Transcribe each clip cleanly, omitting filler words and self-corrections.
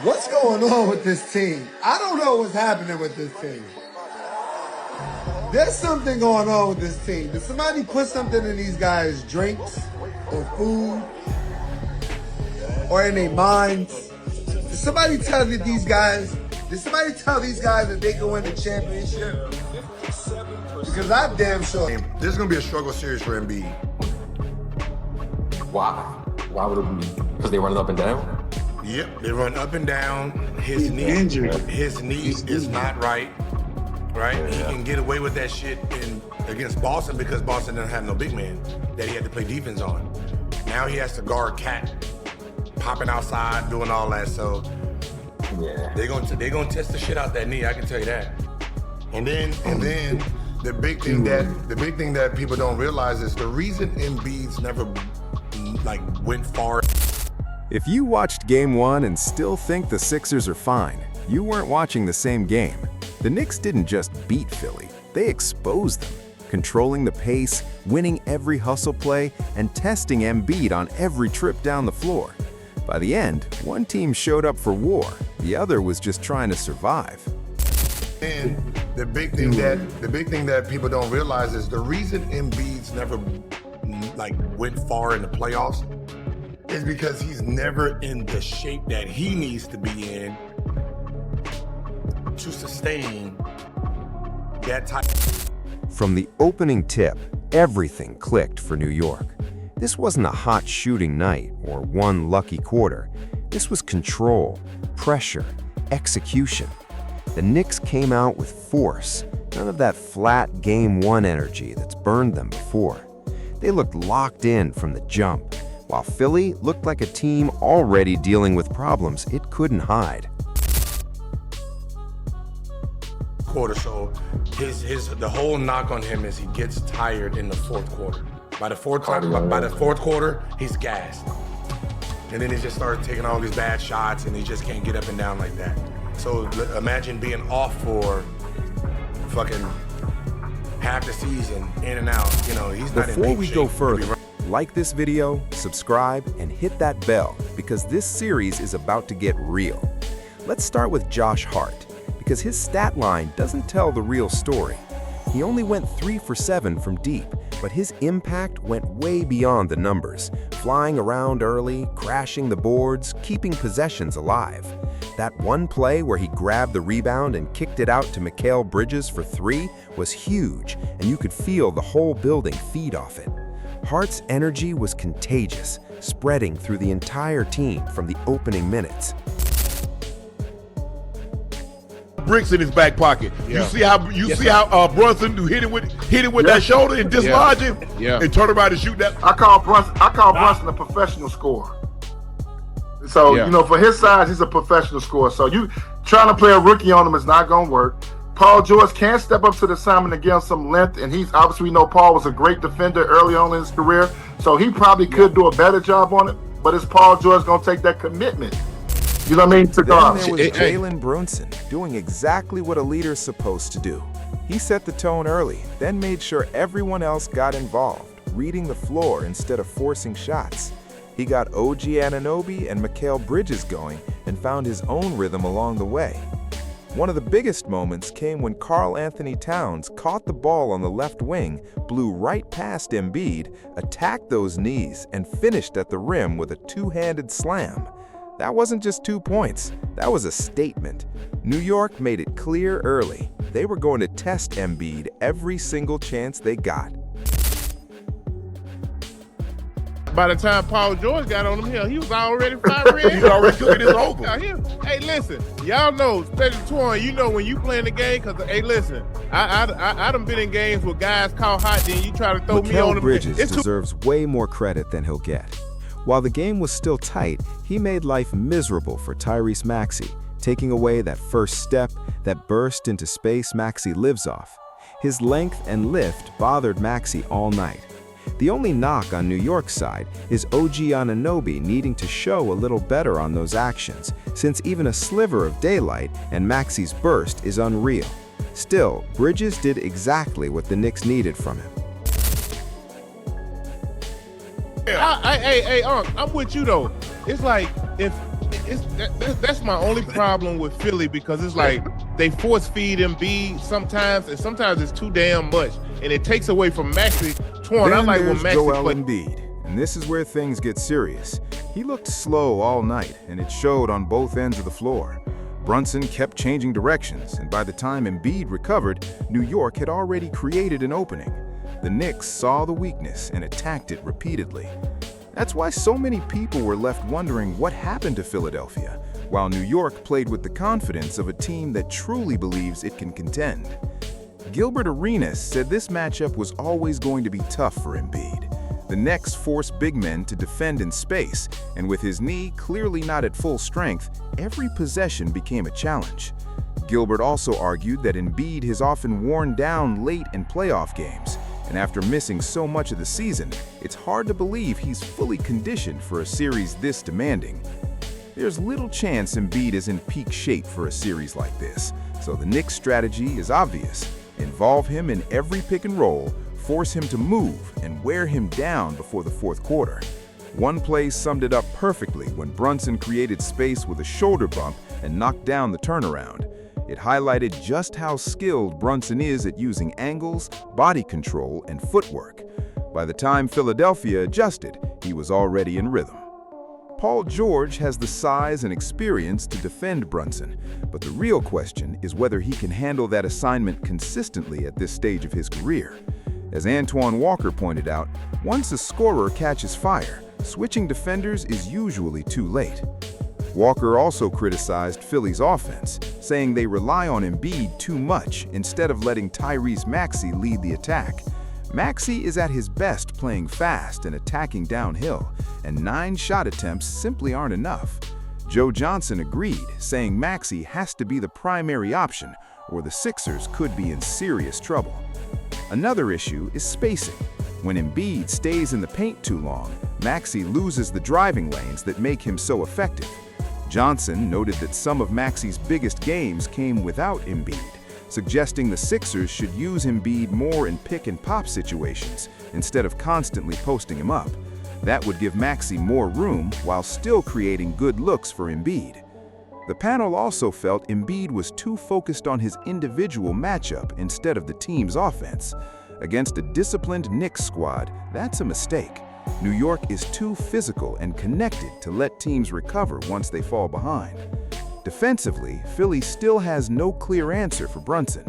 What's going on with this team? I don't know what's happening with this team. There's something going on with this team. Did somebody put something in these guys' drinks or food or in their minds? Did somebody tell these guys that they can win the championship? Because I'm damn sure. This is going to be a struggle series for Embiid. Why? Why would it be? Because they run up and down? Yep, they run up and down. His knee is not right. Yeah. He can get away with that shit against Boston because Boston doesn't have no big man that he had to play defense on. Now he has to guard Cat, popping outside, doing all that. So they're gonna test the shit out that knee. I can tell you that. And then the big thing that people don't realize is the reason Embiid's never went far. If you watched Game 1 and still think the Sixers are fine, you weren't watching the same game. The Knicks didn't just beat Philly, they exposed them, controlling the pace, winning every hustle play, and testing Embiid on every trip down the floor. By the end, one team showed up for war, the other was just trying to survive. And the big thing that people don't realize is the reason Embiid's never went far in the playoffs is because he's never in the shape that he needs to be in to sustain that type. From the opening tip, everything clicked for New York. This wasn't a hot shooting night or one lucky quarter. This was control, pressure, execution. The Knicks came out with force, none of that flat Game 1 energy that's burned them before. They looked locked in from the jump, while Philly looked like a team already dealing with problems it couldn't hide. Quarter, so the whole knock on him is he gets tired in the fourth quarter. By the fourth quarter, he's gassed. And then he just started taking all these bad shots and he just can't get up and down like that. So imagine being off for fucking half the season, in and out. He's not in peak shape. Before we go further, like this video, subscribe, and hit that bell because this series is about to get real. Let's start with Josh Hart, because his stat line doesn't tell the real story. He only went 3 for 7 from deep, but his impact went way beyond the numbers, flying around early, crashing the boards, keeping possessions alive. That one play where he grabbed the rebound and kicked it out to Mikal Bridges for 3 was huge, and you could feel the whole building feed off it. Hart's energy was contagious, spreading through the entire team from the opening minutes. Bricks in his back pocket. Yeah. You see how Brunson hit it with that shoulder and dislodge him, and turn around and shoot that. I call Brunson a professional scorer. So for his size, he's a professional scorer. So you trying to play a rookie on him is not going to work. Paul George can step up to the assignment and give him some length, and he's obviously, we know Paul was a great defender early on in his career, so he probably could do a better job on it. But is Paul George going to take that commitment? You know what I mean? To guard. Then there was Jalen Brunson doing exactly what a leader's supposed to do. He set the tone early, then made sure everyone else got involved, reading the floor instead of forcing shots. He got OG Anunoby and Mikal Bridges going and found his own rhythm along the way. One of the biggest moments came when Karl Anthony Towns caught the ball on the left wing, blew right past Embiid, attacked those knees, and finished at the rim with a two-handed slam. That wasn't just 2 points, that was a statement. New York made it clear early. They were going to test Embiid every single chance they got. By the time Paul George got on him, he was already 5 red. He already cooking his over. Hey, listen, y'all know, especially Twan, when you playing the game, because, hey, listen, I done been in games where guys call hot, then you try to throw me on Mikal him. Bridges deserves way more credit than he'll get. While the game was still tight, he made life miserable for Tyrese Maxey, taking away that first step, that burst into space Maxey lives off. His length and lift bothered Maxey all night. The only knock on New York's side is OG Anunoby needing to show a little better on those actions, since even a sliver of daylight and Maxey's burst is unreal. Still, Bridges did exactly what the Knicks needed from him. Hey, I'm with you though. It's like if That's my only problem with Philly, because it's like they force feed Embiid sometimes, and sometimes it's too damn much, and it takes away from Maxey. Then I like when there's Maxey Joel plays. Embiid, and this is where things get serious. He looked slow all night, and it showed on both ends of the floor. Brunson kept changing directions, and by the time Embiid recovered, New York had already created an opening. The Knicks saw the weakness and attacked it repeatedly. That's why so many people were left wondering what happened to Philadelphia, while New York played with the confidence of a team that truly believes it can contend. Gilbert Arenas said this matchup was always going to be tough for Embiid. The Knicks forced big men to defend in space, and with his knee clearly not at full strength, every possession became a challenge. Gilbert also argued that Embiid has often worn down late in playoff games, and after missing so much of the season, it's hard to believe he's fully conditioned for a series this demanding. There's little chance Embiid is in peak shape for a series like this, so the Knicks' strategy is obvious. Involve him in every pick and roll, force him to move, and wear him down before the fourth quarter. One play summed it up perfectly when Brunson created space with a shoulder bump and knocked down the turnaround. It highlighted just how skilled Brunson is at using angles, body control, and footwork. By the time Philadelphia adjusted, he was already in rhythm. Paul George has the size and experience to defend Brunson, but the real question is whether he can handle that assignment consistently at this stage of his career. As Antoine Walker pointed out, once a scorer catches fire, switching defenders is usually too late. Walker also criticized Philly's offense, saying they rely on Embiid too much instead of letting Tyrese Maxey lead the attack. Maxey is at his best playing fast and attacking downhill, and 9 shot attempts simply aren't enough. Joe Johnson agreed, saying Maxey has to be the primary option, or the Sixers could be in serious trouble. Another issue is spacing. When Embiid stays in the paint too long, Maxey loses the driving lanes that make him so effective. Johnson noted that some of Maxey's biggest games came without Embiid, suggesting the Sixers should use Embiid more in pick-and-pop situations instead of constantly posting him up. That would give Maxey more room while still creating good looks for Embiid. The panel also felt Embiid was too focused on his individual matchup instead of the team's offense. Against a disciplined Knicks squad, that's a mistake. New York is too physical and connected to let teams recover once they fall behind. Defensively, Philly still has no clear answer for Brunson.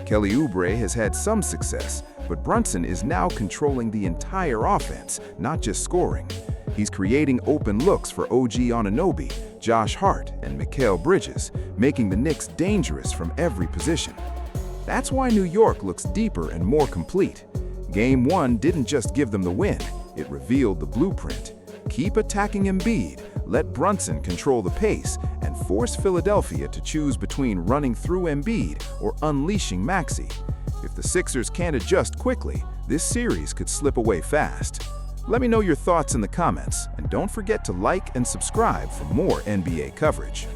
Kelly Oubre has had some success, but Brunson is now controlling the entire offense, not just scoring. He's creating open looks for OG Anunoby, Josh Hart, and Mikal Bridges, making the Knicks dangerous from every position. That's why New York looks deeper and more complete. Game 1 didn't just give them the win, it revealed the blueprint. Keep attacking Embiid, let Brunson control the pace, and force Philadelphia to choose between running through Embiid or unleashing Maxey. If the Sixers can't adjust quickly, this series could slip away fast. Let me know your thoughts in the comments, and don't forget to like and subscribe for more NBA coverage.